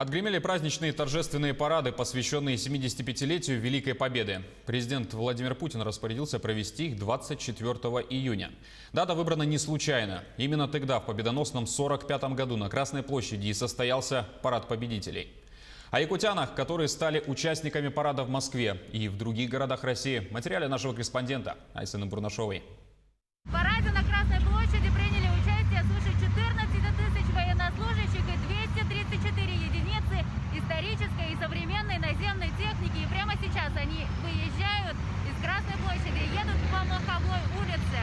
Отгремели праздничные торжественные парады, посвященные 75-летию Великой Победы. Президент Владимир Путин распорядился провести их 24 июня. Дата выбрана не случайно. Именно тогда, в победоносном 45-м году, на Красной площади и состоялся парад победителей. О якутянах, которые стали участниками парада в Москве и в других городах России, в материале нашего корреспондента Айсены Бурнашовой. В параде на Красной площади приняли участие свыше 14 тысяч военнослужащих и 234 единицы исторической и современной наземной техники. И прямо сейчас они выезжают из Красной площади и едут по Маховой улице.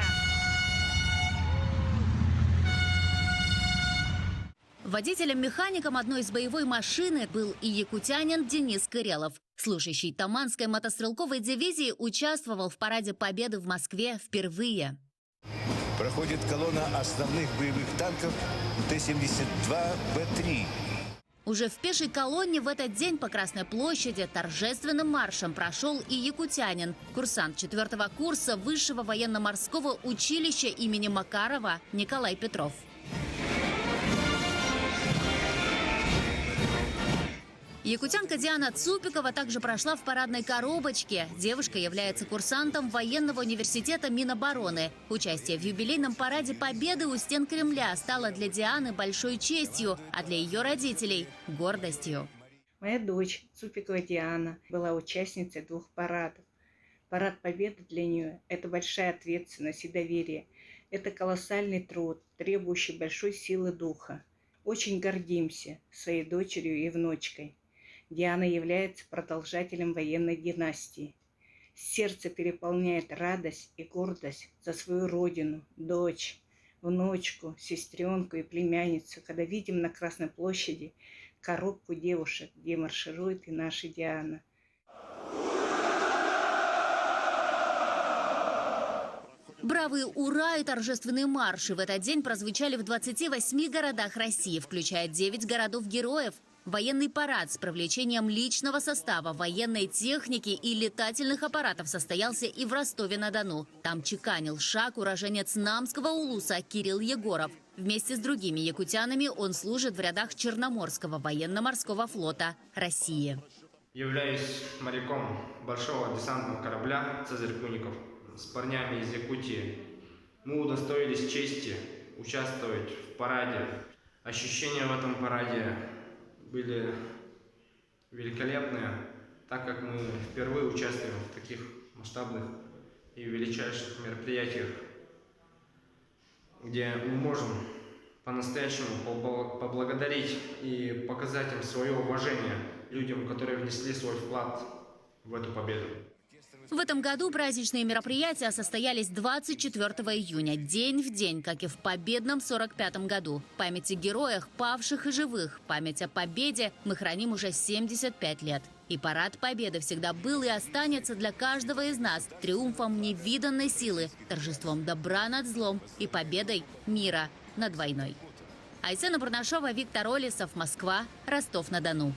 Водителем-механиком одной из боевой машины был и якутянин Денис Кырелов. Служащий Таманской мотострелковой дивизии участвовал в параде Победы в Москве впервые. Проходит колонна основных боевых танков Т-72Б3. Уже в пешей колонне в этот день по Красной площади торжественным маршем прошел и якутянин, курсант 4-го курса Высшего военно-морского училища имени Макарова Николай Петров. Якутянка Диана Цупикова также прошла в парадной коробочке. Девушка является курсантом военного университета Минобороны. Участие в юбилейном параде Победы у стен Кремля стало для Дианы большой честью, а для ее родителей – гордостью. Моя дочь Цупикова Диана была участницей 2 парадов. Парад Победы для нее – это большая ответственность и доверие. Это колоссальный труд, требующий большой силы духа. Очень гордимся своей дочерью и внучкой. Диана является продолжателем военной династии. Сердце переполняет радость и гордость за свою родину, дочь, внучку, сестренку и племянницу, когда видим на Красной площади коробку девушек, где марширует и наша Диана. Бравые «Ура» и торжественные марши в этот день прозвучали в 28 городах России, включая 9 городов-героев. Военный парад с привлечением личного состава, военной техники и летательных аппаратов состоялся и в Ростове-на-Дону. Там чеканил шаг уроженец Намского улуса Кирилл Егоров. Вместе с другими якутянами он служит в рядах Черноморского военно-морского флота России. Являюсь моряком большого десантного корабля «Цезарь Куников». С парнями из Якутии мы удостоились чести участвовать в параде. Ощущения в этом параде были великолепные, так как мы впервые участвуем в таких масштабных и величайших мероприятиях, где мы можем по-настоящему поблагодарить и показать им свое уважение людям, которые внесли свой вклад в эту победу. В этом году праздничные мероприятия состоялись 24 июня, день в день, как и в победном 45-м году. Память о героях, павших и живых, память о победе мы храним уже 75 лет. И парад Победы всегда был и останется для каждого из нас триумфом невиданной силы, торжеством добра над злом и победой мира над войной. Айсена Бурнашова, Виктор Олесов, Москва, Ростов-на-Дону.